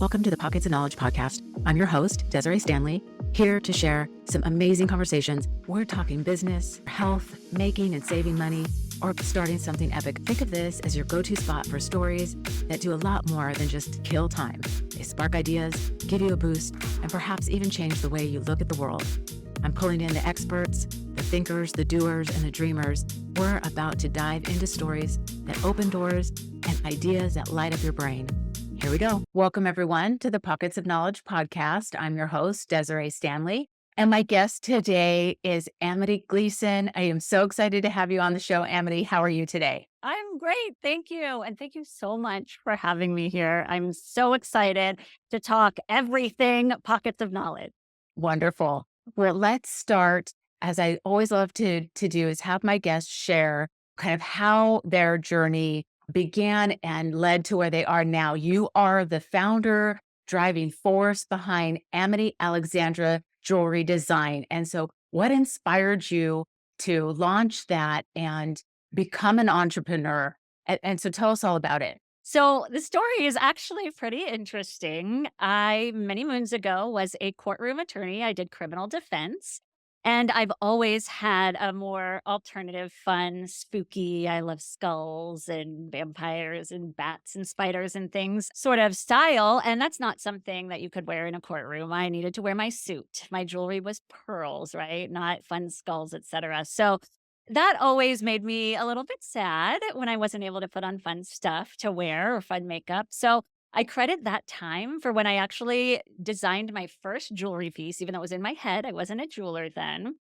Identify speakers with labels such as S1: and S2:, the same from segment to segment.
S1: Welcome to the Pockets of Knowledge podcast. I'm your host, Desiree Stanley, here to share some amazing conversations. We're talking business, health, making and saving money, or starting something epic. Think of this as your go-to spot for stories that do a lot more than just kill time. They spark ideas, give you a boost, and perhaps even change the way you look at the world. I'm pulling in the experts, the thinkers, the doers, and the dreamers. We're about to dive into stories that open doors and ideas that light up your brain. Here we go. Welcome, everyone, to the Pockets of Knowledge podcast. I'm your host, Desiree Stanley, and my guest today is Amity Gleason. I am so excited to have you on the show, Amity. How are you today?
S2: I'm great. Thank you. And thank you so much for having me here. I'm so excited to talk everything pockets of knowledge.
S1: Wonderful. Well, let's start, as I always love to do, is have my guests share kind of how their journey began and led to where they are now. You are the founder, driving force behind Amity Alexandra Jewelry Design. And so what inspired you to launch that and become an entrepreneur? And so tell us all about it.
S2: So the story is actually pretty interesting. I, many moons ago, was a courtroom attorney. I did criminal defense. And I've always had a more alternative, fun, spooky, I love skulls and vampires and bats and spiders and things sort of style. And that's not something that you could wear in a courtroom. I needed to wear my suit. My jewelry was pearls, right? Not fun skulls, etc. So that always made me a little bit sad when I wasn't able to put on fun stuff to wear or fun makeup. So I credit that time for when I actually designed my first jewelry piece, even though it was in my head. I wasn't a jeweler then.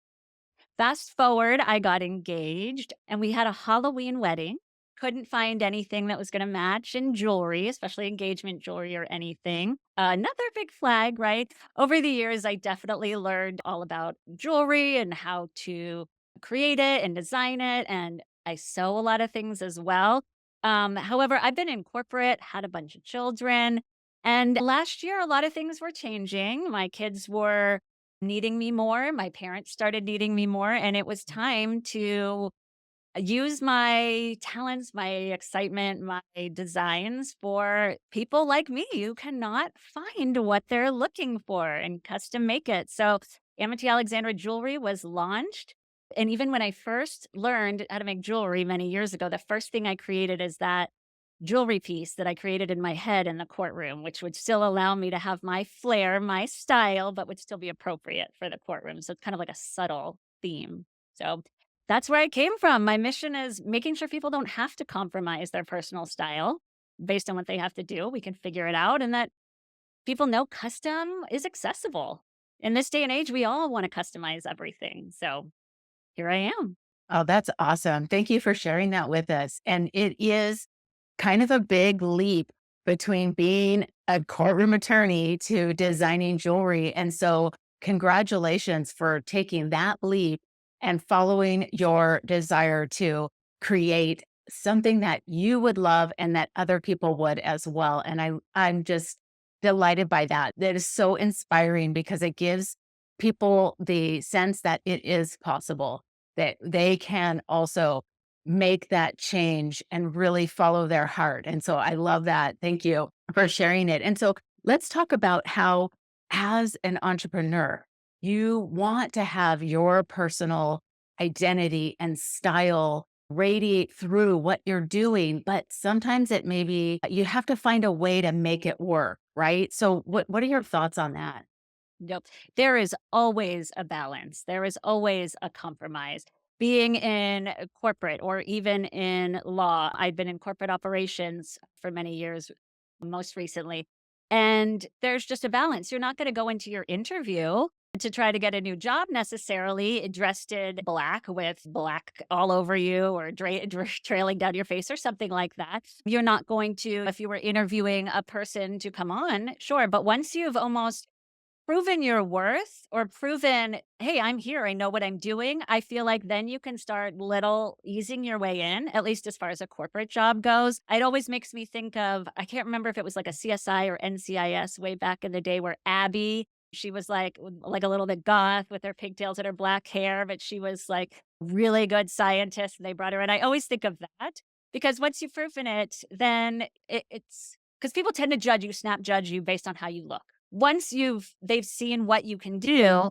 S2: Fast forward, I got engaged and we had a Halloween wedding. Couldn't find anything that was going to match in jewelry, especially engagement jewelry or anything. Another big flag, right? Over the years, I definitely learned all about jewelry and how to create it and design it. And I sew a lot of things as well. However, I've been in corporate, had a bunch of children. And last year, a lot of things were changing. My kids were needing me more. My parents started needing me more. And it was time to use my talents, my excitement, my designs for people like me who cannot find what they're looking for and custom make it. So Amity Alexandra Jewelry was launched. And even when I first learned how to make jewelry many years ago, the first thing I created is that jewelry piece that I created in my head in the courtroom, which would still allow me to have my flair, my style, but would still be appropriate for the courtroom. So it's kind of like a subtle theme. So that's where I came from. My mission is making sure people don't have to compromise their personal style based on what they have to do. We can figure it out, and that people know custom is accessible. In this day and age, we all want to customize everything. So here I am.
S1: Oh, that's awesome. Thank you for sharing that with us. And it is kind of a big leap between being a courtroom attorney to designing jewelry. And so, congratulations for taking that leap and following your desire to create something that you would love and that other people would as well. And I'm just delighted by that. That is so inspiring because it gives people the sense that it is possible, that they can also make that change and really follow their heart. And so I love that. Thank you for sharing it. And so let's talk about how, as an entrepreneur, you want to have your personal identity and style radiate through what you're doing, but sometimes it may be you have to find a way to make it work, right? So what are your thoughts on that?
S2: Yep. There is always a balance. There is always a compromise. Being in corporate or even in law, I've been in corporate operations for many years, most recently. And there's just a balance. You're not going to go into your interview to try to get a new job necessarily dressed in black with black all over you or trailing down your face or something like that. You're not going to, if you were interviewing a person to come on, sure. But once you've almost proven your worth or proven, hey, I'm here, I know what I'm doing, I feel like then you can start little easing your way in, at least as far as a corporate job goes. It always makes me think of, I can't remember if it was like a CSI or NCIS way back in the day where Abby, she was like a little bit goth with her pigtails and her black hair, but she was like really good scientist and they brought her in. I always think of that because once you've proven it, then it's because people tend to judge you, snap judge you based on how you look. Once they've seen what you can do,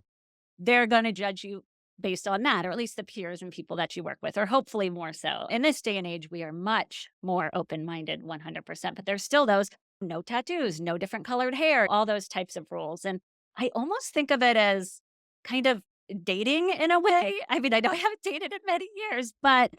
S2: they're going to judge you based on that, or at least the peers and people that you work with, or hopefully more so. In this day and age, we are much more open minded, 100%. But there's still those no tattoos, no different colored hair, all those types of rules. And I almost think of it as kind of dating in a way. I mean, I know I haven't dated in many years, but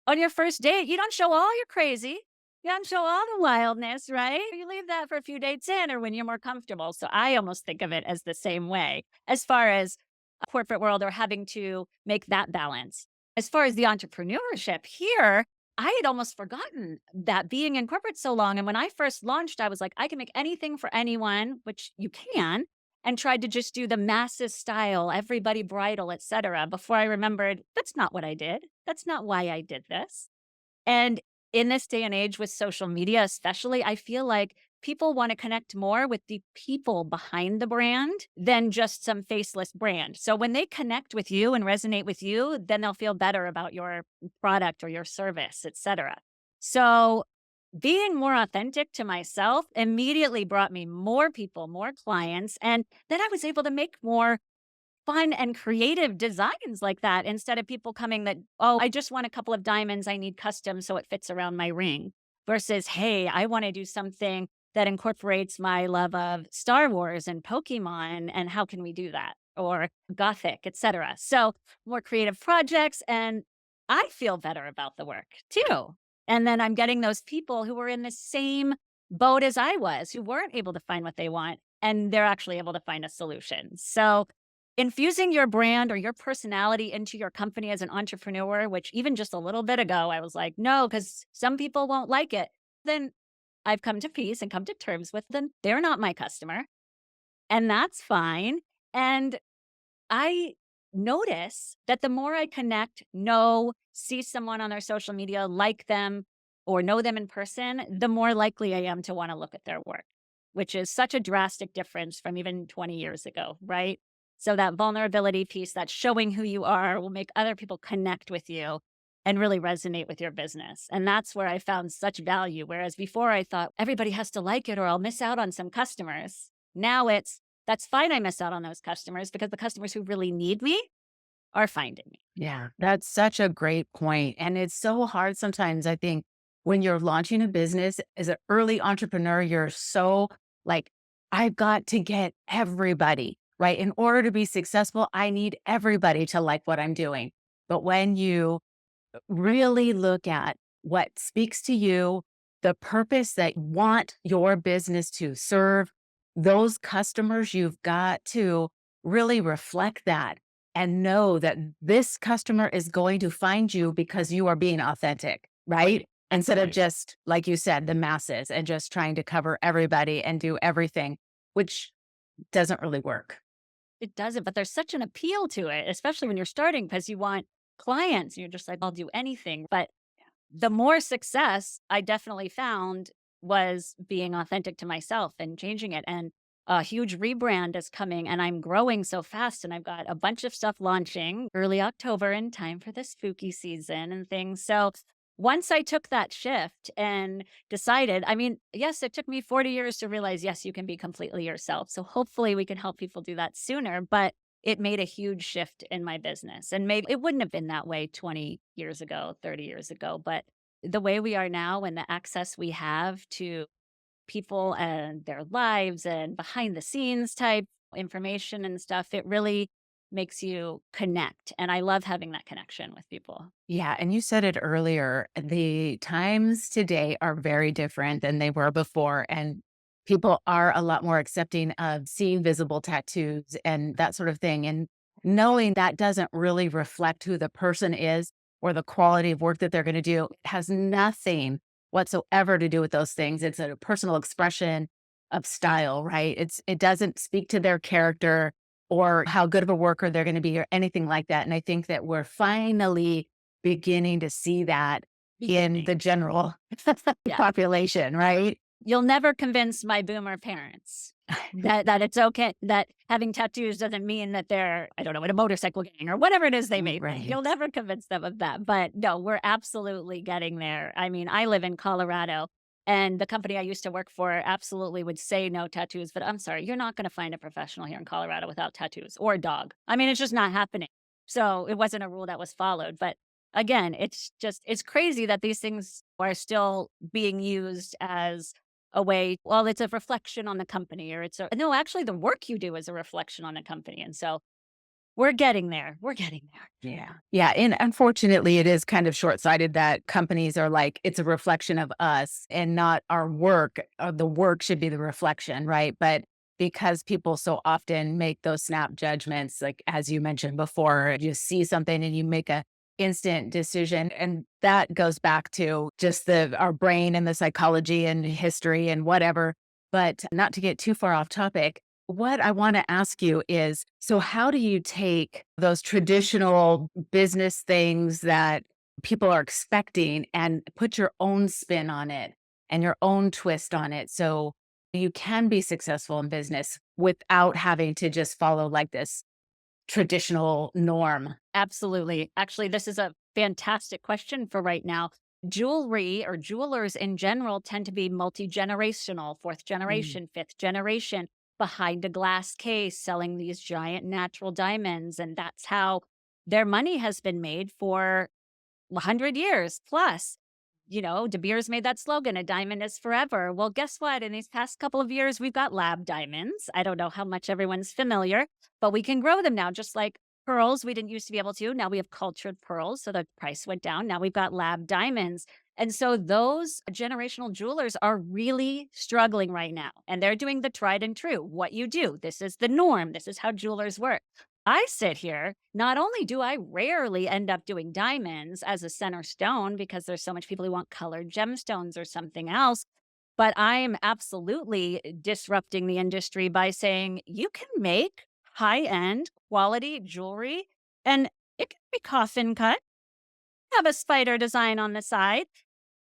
S2: on your first date, you don't show all your crazy. You don't show all the wildness, right? You leave that for a few dates in or when you're more comfortable. So I almost think of it as the same way as far as a corporate world or having to make that balance. As far as the entrepreneurship here, I had almost forgotten that being in corporate so long. And when I first launched, I was like, I can make anything for anyone, which you can, and tried to just do the masses style, everybody bridal, etc. Before I remembered that's not what I did. That's not why I did this. And in this day and age with social media, especially, I feel like people want to connect more with the people behind the brand than just some faceless brand. So when they connect with you and resonate with you, then they'll feel better about your product or your service, etc. So being more authentic to myself immediately brought me more people, more clients, and then I was able to make more fun and creative designs like that instead of people coming that, "Oh, I just want a couple of diamonds. I need custom so it fits around my ring." Versus, "Hey, I want to do something that incorporates my love of Star Wars and Pokemon, and how can we do that?" Or Gothic, etc. So more creative projects, and I feel better about the work too. And then I'm getting those people who were in the same boat as I was, who weren't able to find what they want, and they're actually able to find a solution. So infusing your brand or your personality into your company as an entrepreneur, which even just a little bit ago, I was like, no, because some people won't like it. Then I've come to peace and come to terms with them. They're not my customer, and that's fine. And I notice that the more I connect, know, see someone on their social media, like them, or know them in person, the more likely I am to want to look at their work, which is such a drastic difference from even 20 years ago, right? So that vulnerability piece, that showing who you are, will make other people connect with you and really resonate with your business. And that's where I found such value. Whereas before I thought everybody has to like it or I'll miss out on some customers. Now it's that's fine. I miss out on those customers because the customers who really need me are finding me.
S1: Yeah, that's such a great point. And it's so hard sometimes, I think, when you're launching a business as an early entrepreneur, you're so like, I've got to get everybody, right? In order to be successful, I need everybody to like what I'm doing. But when you really look at what speaks to you, the purpose that you want your business to serve, those customers, you've got to really reflect that and know that this customer is going to find you because you are being authentic, right? Instead of
S2: Right.
S1: just, like you said, the masses and just trying to cover everybody and do everything, which doesn't really work.
S2: It doesn't, but there's such an appeal to it, especially when you're starting because you want clients. You're just like, I'll do anything. But the more success I definitely found was being authentic to myself and changing it. And a huge rebrand is coming, and I'm growing so fast. And I've got a bunch of stuff launching early October in time for the spooky season and things. So once I took that shift and decided, I mean, yes, it took me 40 years to realize, yes, you can be completely yourself. So hopefully we can help people do that sooner. But it made a huge shift in my business. And maybe it wouldn't have been that way 20 years ago, 30 years ago. But the way we are now and the access we have to people and their lives and behind the scenes type information and stuff, it really makes you connect. And I love having that connection with people.
S1: Yeah, and you said it earlier, the times today are very different than they were before, and people are a lot more accepting of seeing visible tattoos and that sort of thing, and knowing that doesn't really reflect who the person is or the quality of work that they're gonna do. It has nothing whatsoever to do with those things. It's a personal expression of style, right? It doesn't speak to their character or how good of a worker they're gonna be or anything like that, and I think that we're finally beginning to see that in
S2: Beginning.
S1: the general
S2: Yeah.
S1: population, right?
S2: You'll never convince my boomer parents that it's okay, that having tattoos doesn't mean that they're, I don't know, in a motorcycle gang or whatever it is they may think.
S1: Right.
S2: You'll never convince them of that. But no, we're absolutely getting there. I mean, I live in Colorado. And the company I used to work for absolutely would say no tattoos, but I'm sorry, you're not gonna find a professional here in Colorado without tattoos or a dog. I mean, it's just not happening. So it wasn't a rule that was followed. But again, it's crazy that these things are still being used as a way, well, it's a reflection on the company or it's a no, actually the work you do is a reflection on the company. And so we're getting there. We're getting there.
S1: Yeah. Yeah. And unfortunately, it is kind of short sighted that companies are like, it's a reflection of us and not our work. The work should be the reflection, right? But because people so often make those snap judgments, like as you mentioned before, you see something and you make a instant decision. And that goes back to just our brain and the psychology and history and whatever. But not to get too far off topic, what I want to ask you is, so how do you take those traditional business things that people are expecting and put your own spin on it and your own twist on it so you can be successful in business without having to just follow like this traditional norm?
S2: Absolutely. Actually, this is a fantastic question for right now. Jewelry or jewelers in general tend to be multi generational, fourth
S1: Mm.
S2: generation, fifth generation, behind a glass case, selling these giant natural diamonds. And that's how their money has been made for 100 years plus. You know, De Beers made that slogan, a diamond is forever. Well, guess what? In these past couple of years, we've got lab diamonds. I don't know how much everyone's familiar, but we can grow them now, just like pearls. We didn't used to be able to. Now we have cultured pearls. So the price went down. Now we've got lab diamonds. And so those generational jewelers are really struggling right now. And they're doing the tried and true. What you do, this is the norm. This is how jewelers work. I sit here, not only do I rarely end up doing diamonds as a center stone because there's so much people who want colored gemstones or something else, but I am absolutely disrupting the industry by saying you can make high-end quality jewelry and it can be coffin cut, have a spider design on the side.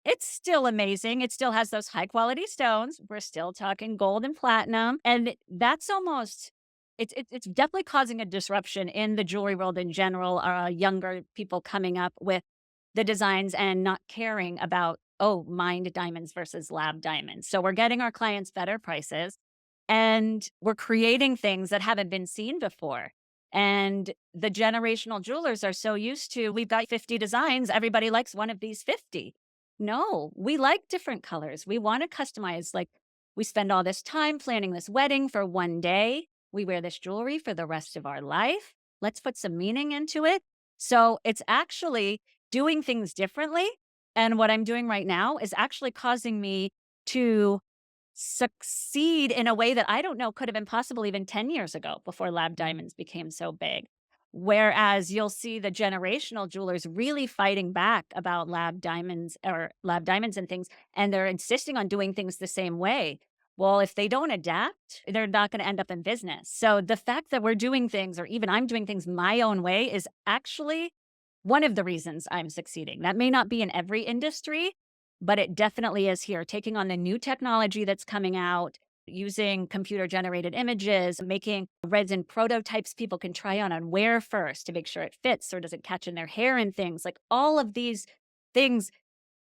S2: It's still amazing. It still has those high quality stones. We're still talking gold and platinum. And that's almost it's definitely causing a disruption in the jewelry world in general, younger people coming up with the designs and not caring about, oh, mined diamonds versus lab diamonds. So we're getting our clients better prices and we're creating things that haven't been seen before. And the generational jewelers are so used to, we've got 50 designs, everybody likes one of these 50. No, we like different colors. We want to customize. Like, we spend all this time planning this wedding for one day. We wear this jewelry for the rest of our life. Let's put some meaning into it. So it's actually doing things differently. And what I'm doing right now is actually causing me to succeed in a way that I don't know could have been possible even 10 years ago before lab diamonds became so big. Whereas you'll see the generational jewelers really fighting back about lab diamonds or lab diamonds and things, and they're insisting on doing things the same way. Well, if they don't adapt, they're not going to end up in business. So the fact that we're doing things, or even I'm doing things my own way, is actually one of the reasons I'm succeeding. That may not be in every industry, but it definitely is here, taking on the new technology that's coming out, using computer generated images, making resin prototypes people can try on and wear first to make sure it fits or doesn't catch in their hair and things. Like all of these things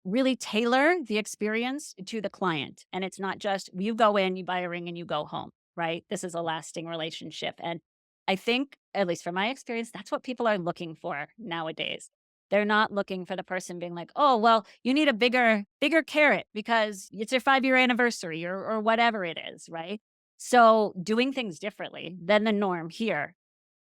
S2: really tailor the experience to the client. And it's not just you go in, you buy a ring and you go home, right? This is a lasting relationship. And I think, at least from my experience, that's what people are looking for nowadays. They're not looking for the person being like, oh, well, you need a bigger carrot because it's your 5-year anniversary or whatever it is, right? So doing things differently than the norm here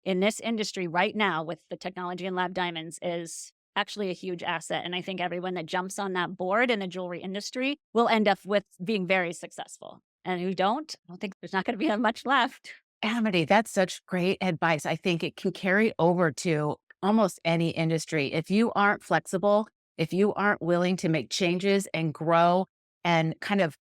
S2: in this industry right now with the technology and lab diamonds is actually a huge asset. And I think everyone that jumps on that board in the jewelry industry will end up with being very successful. And who don't, I don't think there's not going to be much left.
S1: Amity, that's such great advice. I think it can carry over to almost any industry. If you aren't flexible, if you aren't willing to make changes and grow and kind of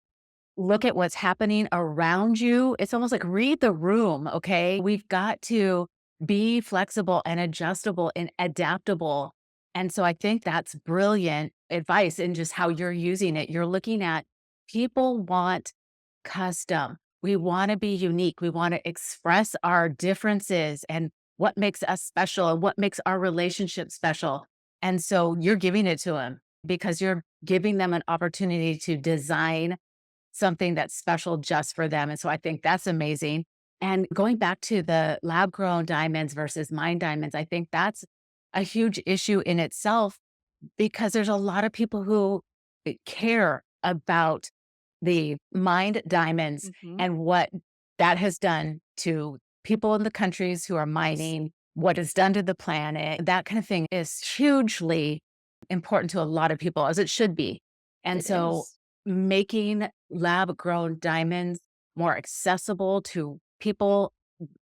S1: look at what's happening around you, it's almost like read the room. Okay. We've got to be flexible and adjustable and adaptable. And so I think that's brilliant advice in just how you're using it. You're looking at people want custom. We want to be unique. We want to express our differences and what makes us special and what makes our relationship special. And so you're giving it to them. because you're giving them an opportunity to design something that's special just for them. And so I think that's amazing. And going back to the lab grown diamonds versus mine diamonds, I think that's a huge issue in itself because there's a lot of people who care about the mined diamonds
S2: Mhm.
S1: and what that has done to people in the countries who are mining, what it's done to the planet. That kind of thing is hugely important to a lot of people, as it should be. And
S2: It
S1: so
S2: is.
S1: making lab grown diamonds more accessible to people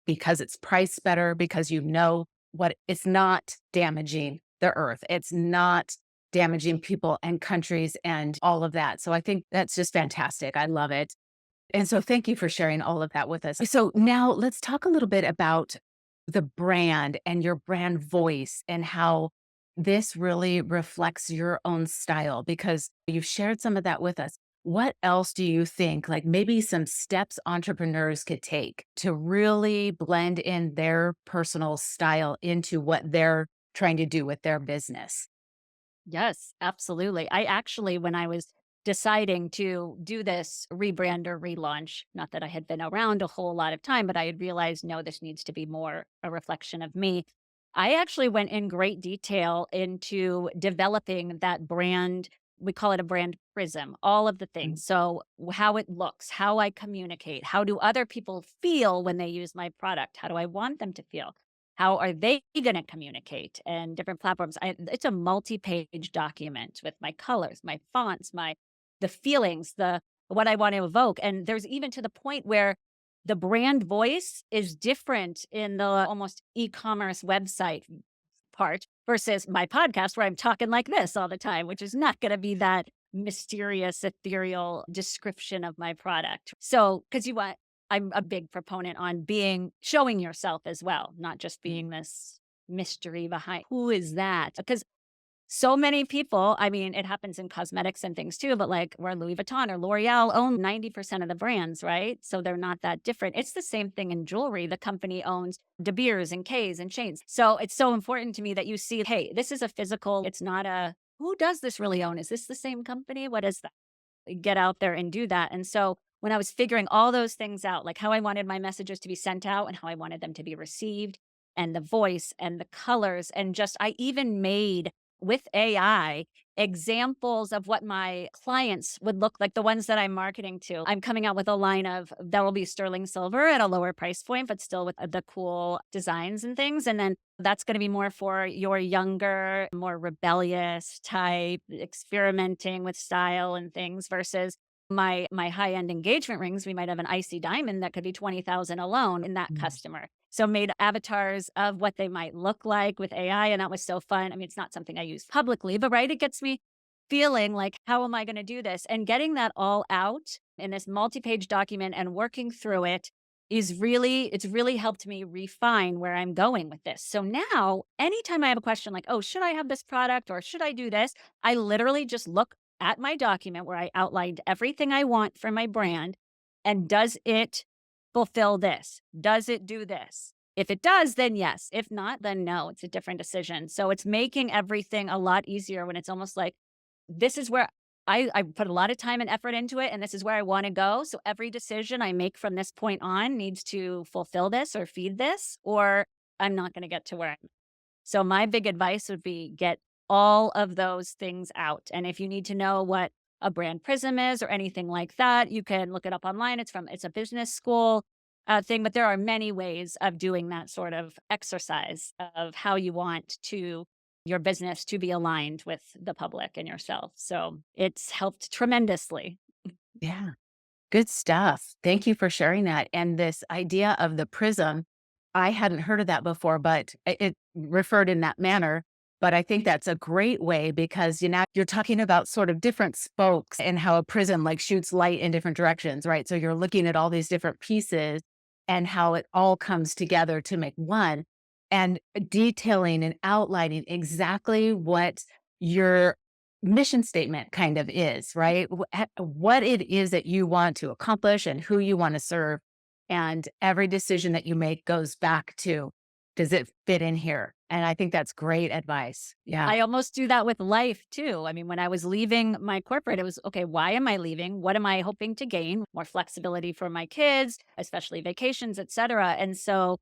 S1: because it's priced better, because you know what it's not damaging the earth. It's not damaging people and countries and all of that. So I think that's just fantastic. I love it. And so thank you for sharing all of that with us. So now let's talk a little bit about the brand and your brand voice and how this really reflects your own style because you've shared some of that with us. What else do you think, like maybe some steps entrepreneurs could take to really blend in their personal style into what they're trying to do with their business?
S2: Yes, absolutely. I actually, when I was deciding to do this rebrand or relaunch, not that I had been around a whole lot of time, but I had realized, no, this needs to be more a reflection of me. I actually went in great detail into developing that brand. We call it a brand prism, all of the
S1: Mm,
S2: things. So, how it looks, how I communicate, how do other people feel when they use my product? How do I want them to feel? How are they gonna communicate and different platforms? It's a multi-page document with my colors, my fonts, the feelings, the what I want to evoke. And there's even to the point where the brand voice is different in the almost e-commerce website part versus my podcast where I'm talking like this all the time, which is not gonna be that mysterious, ethereal description of my product. So, because you want I'm a big proponent on showing yourself as well, not just
S1: mm,
S2: being this mystery behind who is that? Because so many people, I mean, it happens in cosmetics and things too, but like where Louis Vuitton or L'Oreal own 90% of the brands, right? So they're not that different. It's the same thing in jewelry. The company owns De Beers and K's and chains. So it's so important to me that you see, hey, this is a physical, it's not a who does this really own? Is this the same company? What is that? Get out there and do that. And so when I was figuring all those things out, like how I wanted my messages to be sent out and how I wanted them to be received, and the voice and the colors, and just I even made with AI examples of what my clients would look like, the ones that I'm marketing to. I'm coming out with a line of that will be sterling silver at a lower price point, but still with the cool designs and things. And then that's going to be more for your younger, more rebellious type, experimenting with style and things versus my high-end engagement rings. We might have an icy diamond that could be 20,000 alone in that
S1: mm.
S2: customer. So made avatars of what they might look like with AI, and that was so fun. I mean, it's not something I use publicly, but right, it gets me feeling like, how am I going to do this? And getting that all out in this multi-page document and working through it it's really helped me refine where I'm going with this. So now, anytime I have a question like, oh, should I have this product or should I do this? I literally just look at my document where I outlined everything I want for my brand. And does it fulfill this? Does it do this? If it does, then yes. If not, then no, it's a different decision. So it's making everything a lot easier when it's almost like this is where I put a lot of time and effort into it, and this is where I want to go. So every decision I make from this point on needs to fulfill this or feed this, or I'm not going to get to where I'm. So my big advice would be get all of those things out. And if you need to know what a brand prism is or anything like that, you can look it up online. It's a business school thing, but there are many ways of doing that sort of exercise of how you want to your business to be aligned with the public and yourself. So it's helped tremendously.
S1: Yeah. Good stuff. Thank you for sharing that. And this idea of the prism, I hadn't heard of that before, but it referred in that manner. But I think that's a great way because you're talking about sort of different spokes and how a prism like shoots light in different directions, right? So you're looking at all these different pieces and how it all comes together to make one and detailing and outlining exactly what your mission statement kind of is, right? What it is that you want to accomplish and who you want to serve. And every decision that you make goes back to, does it fit in here? And I think that's great advice. Yeah.
S2: I almost do that with life too. I mean, when I was leaving my corporate, it was okay, why am I leaving? What am I hoping to gain? More flexibility for my kids, especially vacations, etc. And so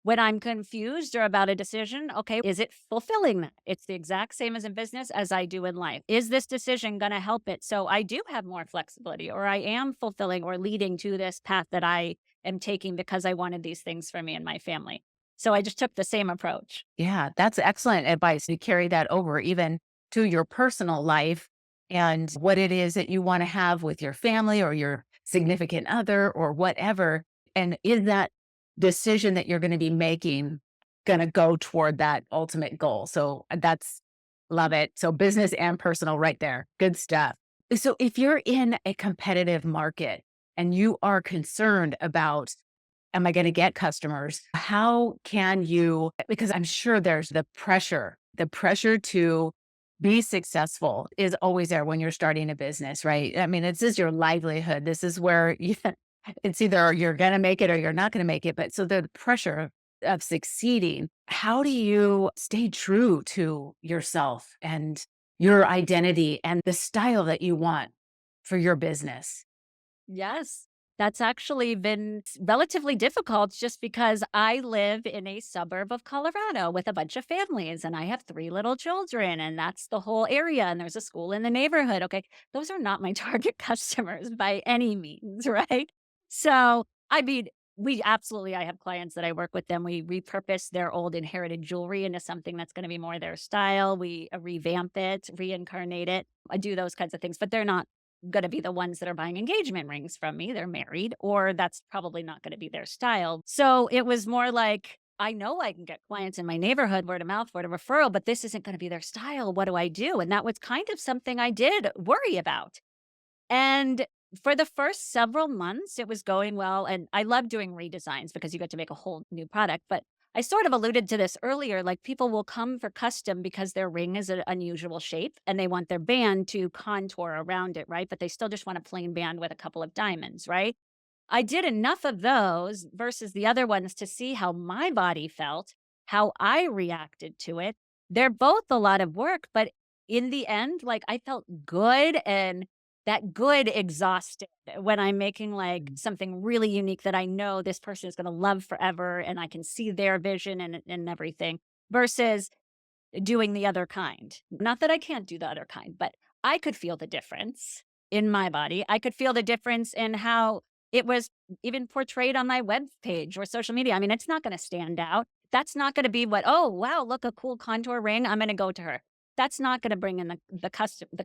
S2: when I'm confused or about a decision, okay, is it fulfilling that? It's the exact same as in business as I do in life. Is this decision going to help it? So I do have more flexibility, or I am fulfilling or leading to this path that I am taking because I wanted these things for me and my family. So I just took the same approach.
S1: Yeah, that's excellent advice to carry that over even to your personal life and what it is that you want to have with your family or your significant other or whatever. And is that decision that you're going to be making going to go toward that ultimate goal? So that's love it. So business and personal right there. Good stuff. So if you're in a competitive market and you are concerned about, am I going to get customers? How can you, because I'm sure there's the pressure to be successful is always there when you're starting a business, right? I mean, this is your livelihood. This is where it's either you're going to make it or you're not going to make it. But so the pressure of succeeding, how do you stay true to yourself and your identity and the style that you want for your business?
S2: Yes. That's actually been relatively difficult just because I live in a suburb of Colorado with a bunch of families and I have 3 little children and that's the whole area and there's a school in the neighborhood. Okay. Those are not my target customers by any means, right? So, I mean, we absolutely I have clients that I work with them. We repurpose their old inherited jewelry into something that's going to be more their style. We revamp it, reincarnate it. I do those kinds of things, but they're not gonna be the ones that are buying engagement rings from me. They're married, or that's probably not gonna be their style. So it was more like, I know I can get clients in my neighborhood, word of mouth, word of referral, but this isn't gonna be their style. What do I do? And that was kind of something I did worry about. And for the first several months, it was going well, and I love doing redesigns because you get to make a whole new product, but I sort of alluded to this earlier, like, people will come for custom because their ring is an unusual shape, and they want their band to contour around it, right? But they still just want a plain band with a couple of diamonds, right? I did enough of those versus the other ones to see how my body felt, how I reacted to it. They're both a lot of work, but in the end, like, I felt good, and that good exhausted when I'm making, like, something really unique that I know this person is gonna love forever, and I can see their vision and everything, versus doing the other kind. Not that I can't do the other kind, but I could feel the difference in my body. I could feel the difference in how it was even portrayed on my web page or social media. I mean, it's not going to stand out. That's not going to be what, oh, wow, look, a cool contour ring. I'm going to go to her. That's not going to bring in the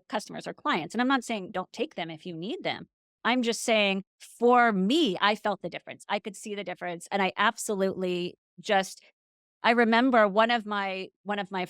S2: customers or clients. And I'm not saying don't take them if you need them. I'm just saying for me, I felt the difference. I could see the difference. And I absolutely just I remember one of my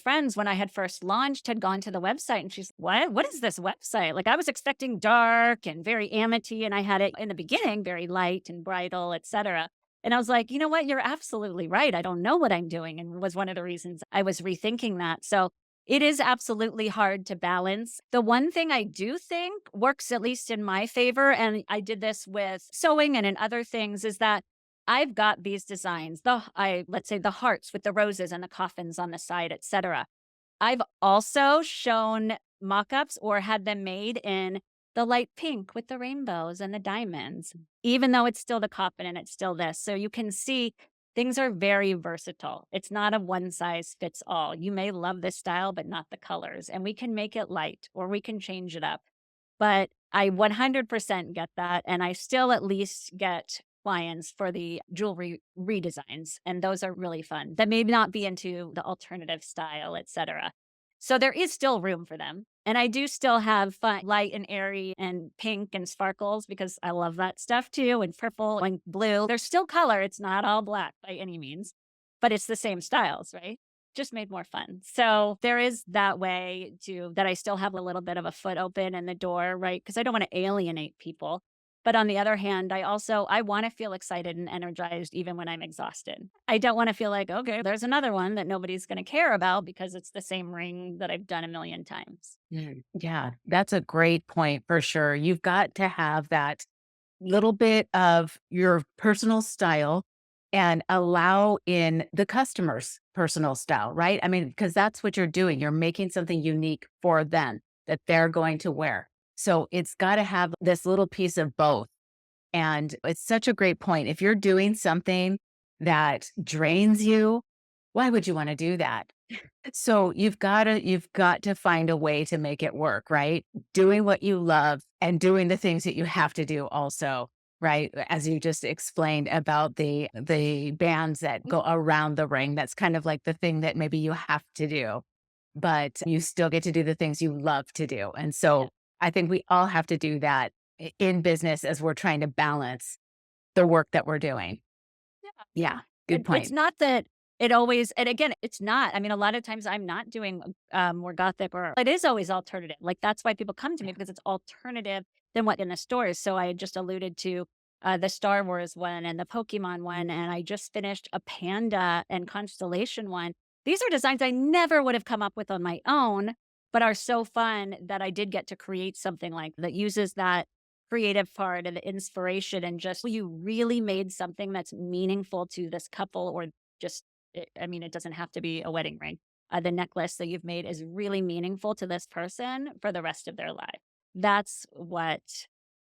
S2: friends when I had first launched had gone to the website and she's, "What? What is this website?" Like I was expecting dark and very Amity and I had it in the beginning very light and bridal, etc. And I was like, "You know what? You're absolutely right. I don't know what I'm doing." And was one of the reasons I was rethinking that. So it is absolutely hard to balance. The one thing I do think works at least in my favor, and I did this with sewing and in other things, is that I've got these designs, let's say the hearts with the roses and the coffins on the side, etc. I've also shown mock-ups or had them made in the light pink with the rainbows and the diamonds, even though it's still the coffin and it's still this. So you can see things are very versatile. It's not a one size fits all. You may love this style, but not the colors. And we can make it light or we can change it up. But I 100% get that, and I still at least get clients for the jewelry redesigns, and those are really fun, that may not be into the alternative style, etcetera. So there is still room for them, and I do still have fun light and airy and pink and sparkles because I love that stuff too, and purple and blue. There's still color, it's not all black by any means, but it's the same styles, right? Just made more fun. So there is that way to that I still have a little bit of a foot open in the door, right? Because I don't want to alienate people. But on the other hand, I want to feel excited and energized even when I'm exhausted. I don't want to feel like, okay, there's another one that nobody's going to care about because it's the same ring that I've done a million times.
S1: Yeah, that's a great point for sure. You've got to have that little bit of your personal style and allow in the customer's personal style, right? I mean, because that's what you're doing. You're making something unique for them that they're going to wear. So it's got to have this little piece of both. And it's such a great point. If you're doing something that drains you, why would you want to do that? So you've got to find a way to make it work, right? Doing what you love and doing the things that you have to do also, right? As you just explained about the bands that go around the ring, that's kind of like the thing that maybe you have to do, but you still get to do the things you love to do. And
S2: Yeah.
S1: so I think we all have to do that in business as we're trying to balance the work that we're doing.
S2: Yeah.
S1: Yeah,
S2: And
S1: good
S2: it's
S1: point.
S2: not that it always, and again, it's not. I mean, a lot of times I'm not doing more Gothic, or it is always alternative. Like that's why people come to me, because it's alternative than what in the stores. So I had just alluded to the Star Wars one and the Pokemon one, and I just finished a panda and constellation one. These are designs I never would have come up with on my own, but are so fun that I did get to create something like that uses that creative part and the inspiration, and just you really made something that's meaningful to this couple, or just I mean, it doesn't have to be a wedding ring. The necklace that you've made is really meaningful to this person for the rest of their life. That's what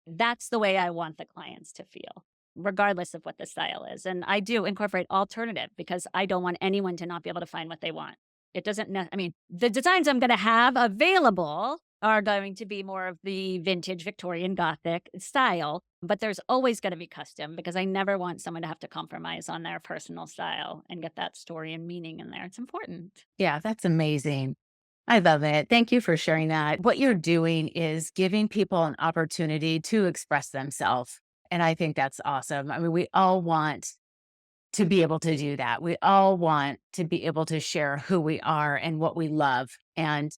S2: that's the way I want the clients to feel, regardless of what the style is. And I do incorporate alternative because I don't want anyone to not be able to find what they want. It doesn't I mean, the designs I'm gonna have available are going to be more of the vintage Victorian Gothic style, but there's always gonna be custom because I never want someone to have to compromise on their personal style and get that story and meaning in there. It's important.
S1: Yeah, that's amazing. I love it. Thank you for sharing that. What you're doing is giving people an opportunity to express themselves. And I think that's awesome. I mean, we all want to be able to do that. We all want to be able to share who we are and what we love. And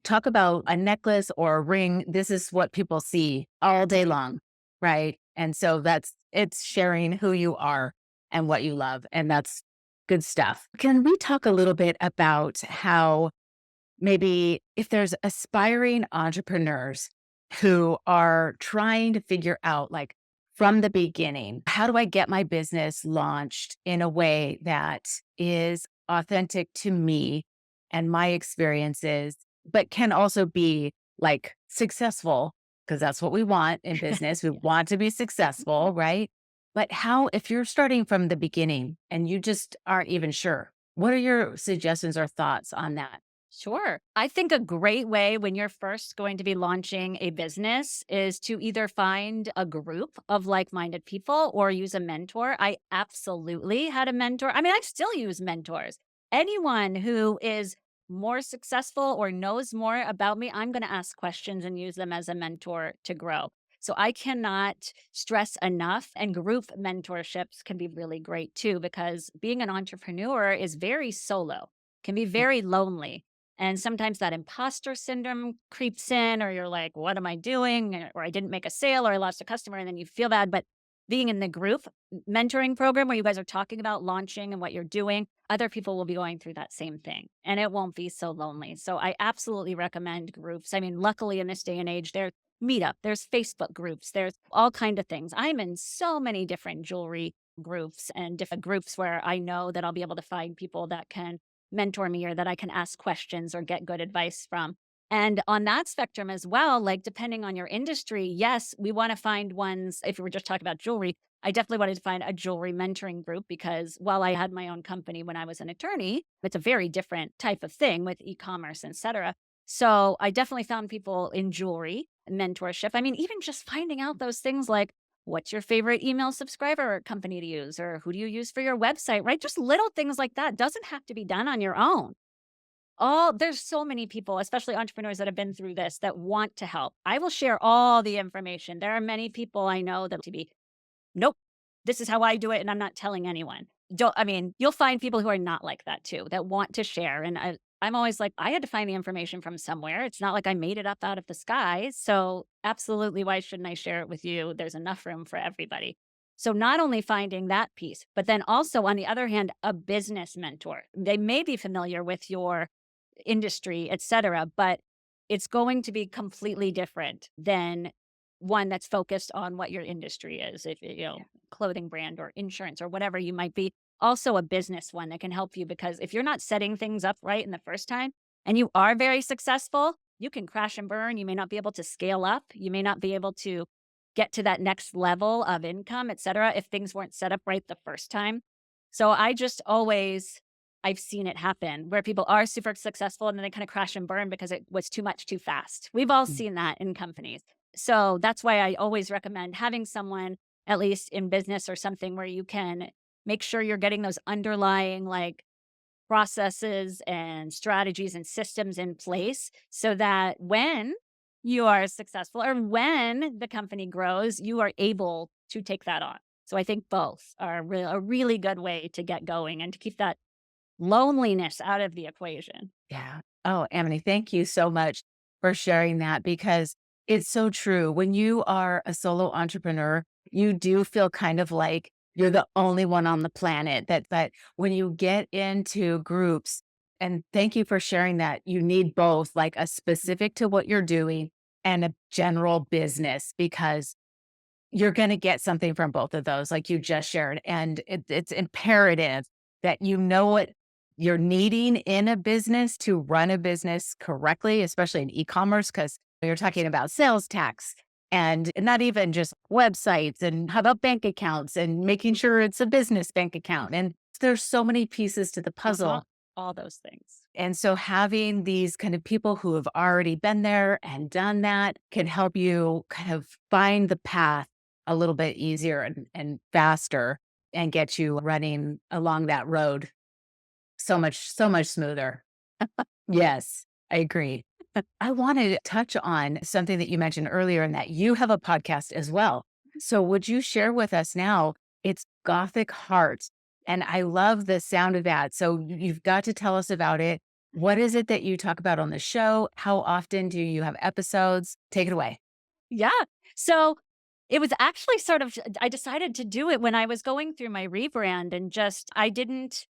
S1: talk about a necklace or a ring. This is what people see all day long, right? And so it's sharing who you are and what you love. And that's good stuff. Can we talk a little bit about how maybe if there's aspiring entrepreneurs who are trying to figure out, like, from the beginning, how do I get my business launched in a way that is authentic to me and my experiences, but can also be like successful? Because that's what we want in business. We
S2: Yeah.
S1: want to be successful, right? But how, if you're starting from the beginning and you just aren't even sure, what are your suggestions or thoughts on that?
S2: Sure. I think a great way when you're first going to be launching a business is to either find a group of like minded people or use a mentor. I absolutely had a mentor. I mean, I still use mentors. Anyone who is more successful or knows more about me, I'm going to ask questions and use them as a mentor to grow. So I cannot stress enough, and group mentorships can be really great too, because being an entrepreneur is very solo, can be very lonely, and sometimes that imposter syndrome creeps in, or you're like, what am I doing? Or I didn't make a sale, or I lost a customer, and then you feel bad. But being in the group mentoring program where you guys are talking about launching and what you're doing, other people will be going through that same thing and it won't be so lonely. So I absolutely recommend groups. I mean, luckily in this day and age, there's Meetup, there's Facebook groups, there's all kind of things. I'm in so many different jewelry groups and different groups where I know that I'll be able to find people that can mentor me or that I can ask questions or get good advice from. And on that spectrum as well, like depending on your industry, yes, we want to find ones. If we were just talking about jewelry, I definitely wanted to find a jewelry mentoring group because while I had my own company when I was an attorney, it's a very different type of thing with e-commerce, etc. So I definitely found people in jewelry mentorship. I mean, even just finding out those things like what's your favorite email subscriber company to use, or who do you use for your website, right? Just little things like that doesn't have to be done on your own. All There's so many people, especially entrepreneurs that have been through this, that want to help. I will share all the information. There are many people I know that to be, nope, this is how I do it and I'm not telling anyone. Don't I mean, you'll find people who are not like that too, that want to share, and I'm always like, I had to find the information from somewhere. It's not like I made it up out of the sky. So, absolutely, why shouldn't I share it with you? There's enough room for everybody. So, not only finding that piece, but then also, on the other hand, a business mentor. They may be familiar with your industry, et cetera, but it's going to be completely different than one that's focused on what your industry is. If you know,
S1: Yeah.
S2: clothing brand or insurance or whatever you might be, also a business one that can help you, because if you're not setting things up right in the first time and you are very successful, you can crash and burn. You may not be able to scale up. You may not be able to get to that next level of income, et cetera, if things weren't set up right the first time. So I just always, I've seen it happen where people are super successful and then they kind of crash and burn because it was too much too fast. We've all
S1: Mm.
S2: seen that in companies. So that's why I always recommend having someone, at least in business or something, where you can make sure you're getting those underlying like processes and strategies and systems in place so that when you are successful or when the company grows, you are able to take that on. So I think both are a really good way to get going and to keep that loneliness out of the equation.
S1: Yeah. Oh, Amity, thank you so much for sharing that because it's so true. When you are a solo entrepreneur, you do feel kind of like you're the only one on the planet that when you get into groups, and thank you for sharing that, you need both like a specific to what you're doing and a general business because you're gonna get something from both of those, like you just shared, and it's imperative that you know what you're needing in a business to run a business correctly, especially in e-commerce, because you're talking about sales tax and not even just websites, and how about bank accounts and making sure it's a business bank account, and there's so many pieces to the
S2: Uh-huh.
S1: puzzle.
S2: All those things.
S1: And so having these kind of people who have already been there and done that can help you kind of find the path a little bit easier and faster and get you running along that road so much smoother. Yes, I agree. I wanted to touch on something that you mentioned earlier and that you have a podcast as well. So would you share with us now? It's Gothic Heart. And I love the sound of that. So you've got to tell us about it. What is it that you talk about on the show? How often do you have episodes? Take it away.
S2: Yeah. So it was actually sort of, I decided to do it when I was going through my rebrand and just, I didn't,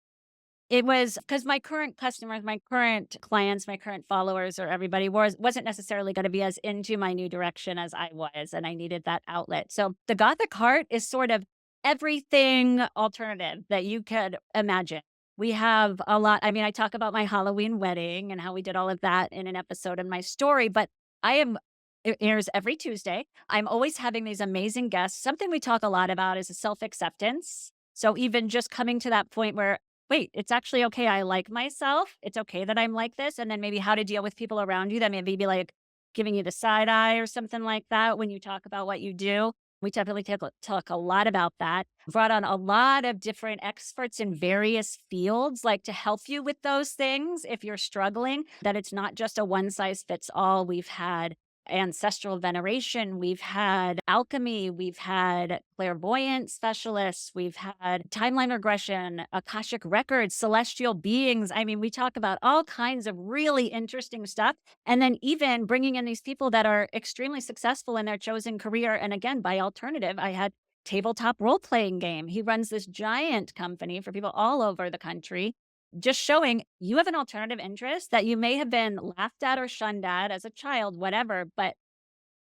S2: it was because my current customers, my current clients, my current followers, or everybody wasn't necessarily going to be as into my new direction as I was, and I needed that outlet. So the Gothic Heart is sort of everything alternative that you could imagine. We have a lot. I mean, I talk about my Halloween wedding and how we did all of that in an episode in my story, but I am. It airs every Tuesday. I'm always having these amazing guests. Something we talk a lot about is self acceptance. So even just coming to that point where wait, it's actually okay. I like myself. It's okay that I'm like this. And then maybe how to deal with people around you that maybe be like giving you the side eye or something like that when you talk about what you do. We definitely talk a lot about that. Brought on a lot of different experts in various fields, like to help you with those things if you're struggling, that it's not just a one size fits all. We've had ancestral veneration, we've had alchemy, we've had clairvoyant specialists, we've had timeline regression, akashic records, celestial beings. I mean, we talk about all kinds of really interesting stuff. And then even bringing in these people that are extremely successful in their chosen career. And again, by alternative, I had tabletop role playing game. He runs this giant company for people all over the country, just showing you have an alternative interest that you may have been laughed at or shunned at as a child, whatever. But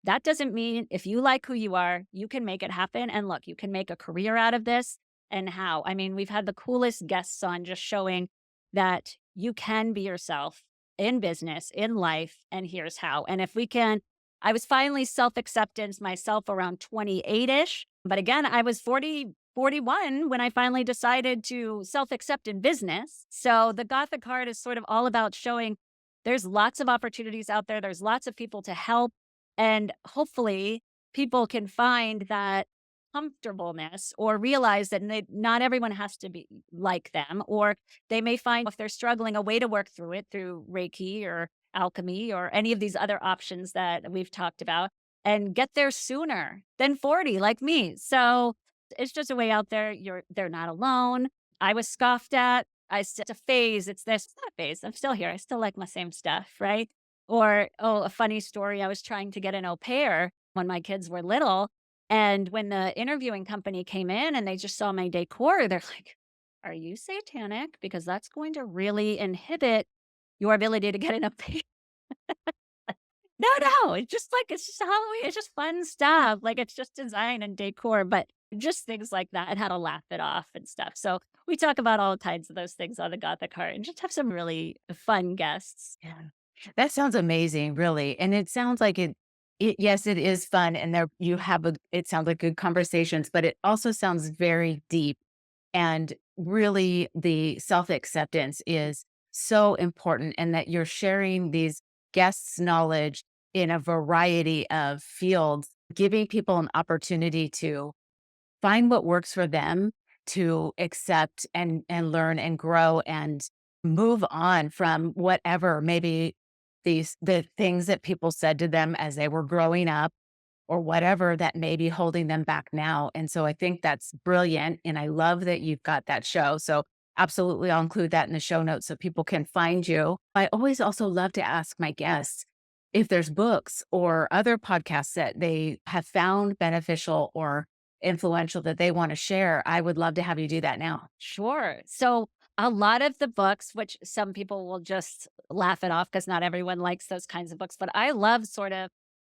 S2: that doesn't mean if you like who you are, you can make it happen. And look, you can make a career out of this. And how? I mean, we've had the coolest guests on just showing that you can be yourself in business, in life, and here's how. And if we can, I was finally self acceptance myself around 28 ish. But again, I was 41 when I finally decided to self accept in business. So the Gothic Heart is sort of all about showing there's lots of opportunities out there, there's lots of people to help. And hopefully, people can find that comfortableness or realize that not everyone has to be like them, or they may find if they're struggling a way to work through it through Reiki or alchemy or any of these other options that we've talked about and get there sooner than 40 like me. So it's just a way out there. They're not alone. I was scoffed at. It's a phase. It's not a phase. I'm still here. I still like my same stuff, right? Or, oh, a funny story. I was trying to get an au pair when my kids were little. And when the interviewing company came in and they just saw my decor, they're like, are you satanic? Because that's going to really inhibit your ability to get an au pair. No, no. It's just Halloween. It's just fun stuff. Like it's just design and decor. But just things like that, and how to laugh it off and stuff. So we talk about all kinds of those things on the Gothic Heart and just have some really fun guests.
S1: Yeah. That sounds amazing, really. And it sounds like it yes, it is fun and there you have a it sounds like good conversations, but it also sounds very deep. And really the self-acceptance is so important and that you're sharing these guests' knowledge in a variety of fields, giving people an opportunity to find what works for them to accept and learn and grow and move on from whatever maybe the things that people said to them as they were growing up or whatever that may be holding them back now. And so I think that's brilliant. And I love that you've got that show. So absolutely, I'll include that in the show notes so people can find you. I always also love to ask my guests if there's books or other podcasts that they have found beneficial or influential that they want to share. I would love to have you do that now.
S2: Sure. So a lot of the books, which some people will just laugh it off because not everyone likes those kinds of books, but I love sort of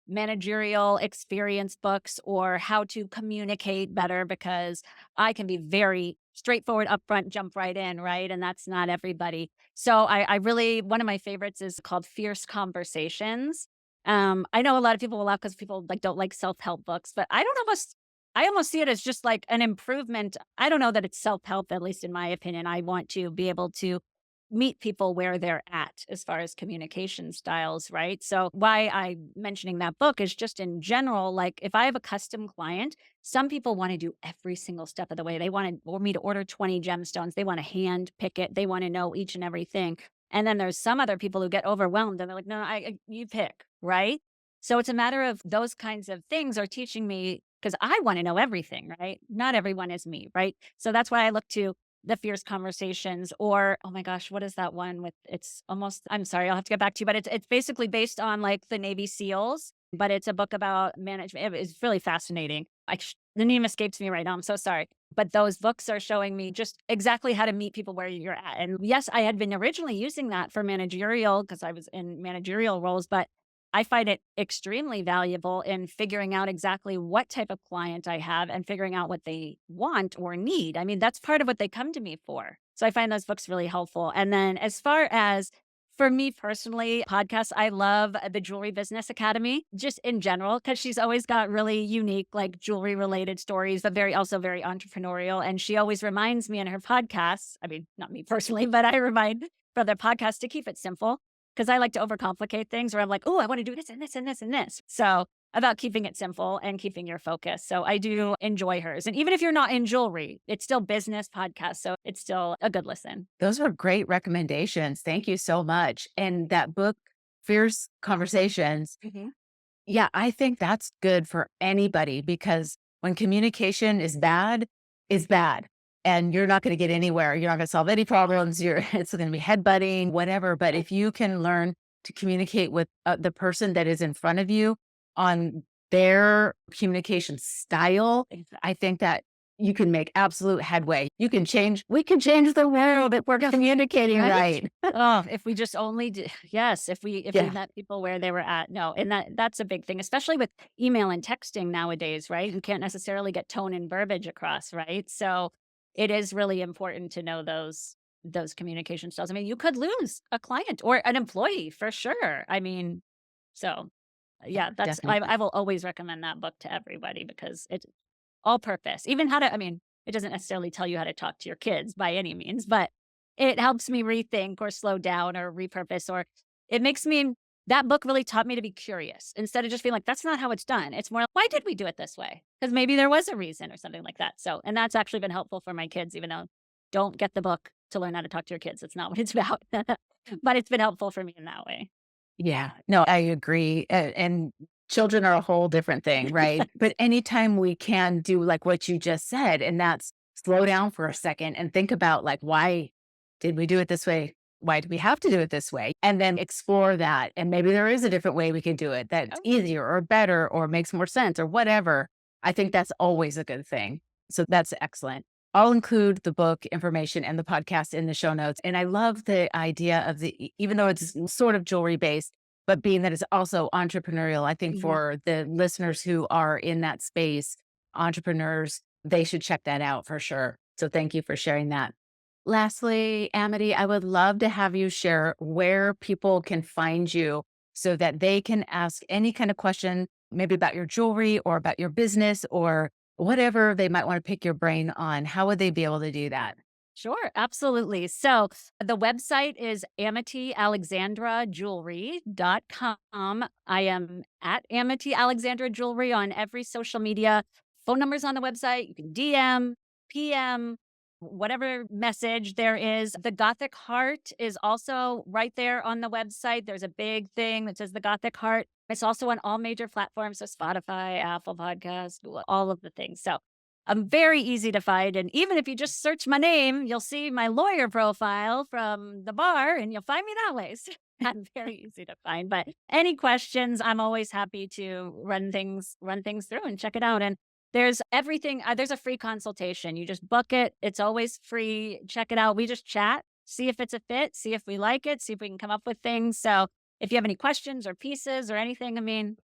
S2: managerial experience books or how to communicate better because I can be very straightforward, upfront, jump right in, right? And that's not everybody. So I really, one of my favorites is called Fierce Conversations. I know a lot of people will laugh because people like don't like self-help books, but I almost see it as just like an improvement. I don't know that it's self-help, at least in my opinion. I want to be able to meet people where they're at as far as communication styles, right? So why I'm mentioning that book is just in general, like if I have a custom client, some people want to do every single step of the way. They want me to order 20 gemstones. They want to hand pick it. They want to know each and everything. And then there's some other people who get overwhelmed and they're like, no, you pick, right? So it's a matter of those kinds of things are teaching me because I want to know everything, right? Not everyone is me, right? So that's why I look to the Fierce Conversations or, oh my gosh, what is that one with it's almost I'm sorry, I'll have to get back to you, but it's basically based on like the Navy SEALs, but it's a book about management. It's really fascinating. The name escapes me right now. I'm so sorry. But those books are showing me just exactly how to meet people where you're at. And yes, I had been originally using that for managerial because I was in managerial roles, but I find it extremely valuable in figuring out exactly what type of client I have and figuring out what they want or need. I mean, that's part of what they come to me for. So I find those books really helpful. And then as far as for me personally, podcasts, I love the Jewelry Business Academy just in general because she's always got really unique like jewelry related stories, but also very entrepreneurial. And she always reminds me in her podcasts, I mean, not me personally, but I remind for their podcast to keep it simple because I like to overcomplicate things where I'm like, oh, I want to do this and this and this and this. So about keeping it simple and keeping your focus. So I do enjoy hers. And even if you're not in jewelry, it's still business podcast. So it's still a good listen.
S1: Those are great recommendations. Thank you so much. And that book, Fierce Conversations,
S2: Mhm.
S1: yeah, I think that's good for anybody because when communication is bad. And you're not going to get anywhere. You're not going to solve any problems. It's going to be headbutting, whatever. But if you can learn to communicate with the person that is in front of you on their communication style, I think that you can make absolute headway. We can change the world if we're communicating
S2: Right?
S1: right.
S2: Oh, if we just only yes, if we
S1: Yeah.
S2: met people where they were at. No, and that's a big thing, especially with email and texting nowadays, right? You can't necessarily get tone and verbiage across, right? So it is really important to know those communication styles. I mean, you could lose a client or an employee for sure. I mean, so
S1: Yeah,
S2: yeah, that's I
S1: definitely.
S2: will always recommend that book to everybody because it's all purpose. Even how to I mean, it doesn't necessarily tell you how to talk to your kids by any means, but it helps me rethink or slow down or repurpose, or it makes me that book really taught me to be curious instead of just being like, that's not how it's done. It's more like, why did we do it this way? Because maybe there was a reason or something like that. So, and that's actually been helpful for my kids, even though don't get the book to learn how to talk to your kids. It's not what it's about. But it's been helpful for me in that way.
S1: Yeah, no, I agree. And children are a whole different thing, right? But anytime we can do like what you just said, and that's slow down for a second and think about like, why did we do it this way? Why do we have to do it this way? And then explore that. And maybe there is a different way we can do it that's
S2: Oh,
S1: easier or better or makes more sense or whatever. I think that's always a good thing. So that's excellent. I'll include the book information and the podcast in the show notes. And I love the idea of even though it's sort of jewelry based, but being that it's also entrepreneurial, I think
S2: mhm.
S1: for the listeners who are in that space, entrepreneurs, they should check that out for sure. So thank you for sharing that. Lastly, Amity, I would love to have you share where people can find you so that they can ask any kind of question, maybe about your jewelry or about your business or whatever they might want to pick your brain on. How would they be able to do that?
S2: Sure, absolutely. So the website is amityalexandrajewelry.com. I am at Amity Alexandra Jewelry on every social media. Phone numbers on the website. You can DM, PM, whatever message there is. The Gothic Heart is also right there on the website. There's a big thing that says the Gothic Heart. It's also on all major platforms, so Spotify, Apple Podcasts, Google, all of the things. So I'm very easy to find, and even if you just search my name, you'll see my lawyer profile from the bar, and you'll find me that way. So I'm very easy to find, but any questions, I'm always happy to run things through and check it out, and there's everything there's a free consultation. You just book it. It's always free. Check it out. We just chat, see if it's a fit, see if we like it, see if we can come up with things. So if you have any questions or pieces or anything, I mean,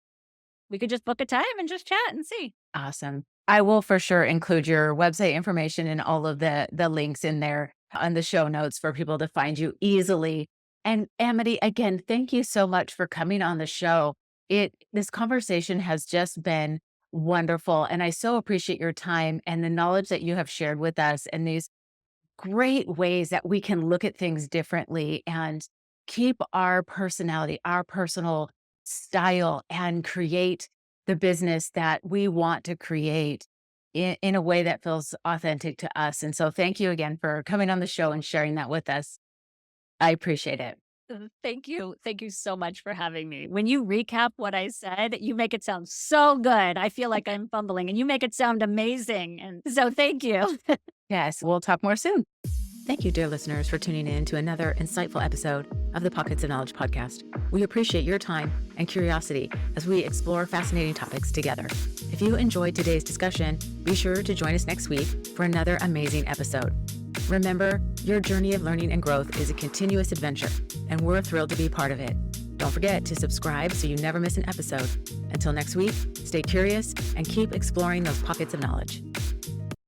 S2: we could just book a time and just chat and see.
S1: Awesome. I will for sure include your website information and all of the links in there on the show notes for people to find you easily. And Amity, again, thank you so much for coming on the show. This conversation has just been wonderful, and I so appreciate your time and the knowledge that you have shared with us and these great ways that we can look at things differently and keep our personality, our personal style, and create the business that we want to create in a way that feels authentic to us. And so, thank you again for coming on the show and sharing that with us. I appreciate it.
S2: Thank you. Thank you so much for having me. When you recap what I said, you make it sound so good. I feel like I'm fumbling and you make it sound amazing. And so thank you.
S1: Yes, we'll talk more soon. Thank you, dear listeners, for tuning in to another insightful episode of the Pockets of Knowledge podcast. We appreciate your time and curiosity as we explore fascinating topics together. If you enjoyed today's discussion, be sure to join us next week for another amazing episode. Remember, your journey of learning and growth is a continuous adventure, and we're thrilled to be part of it. Don't forget to subscribe so you never miss an episode. Until next week, stay curious and keep exploring those pockets of knowledge.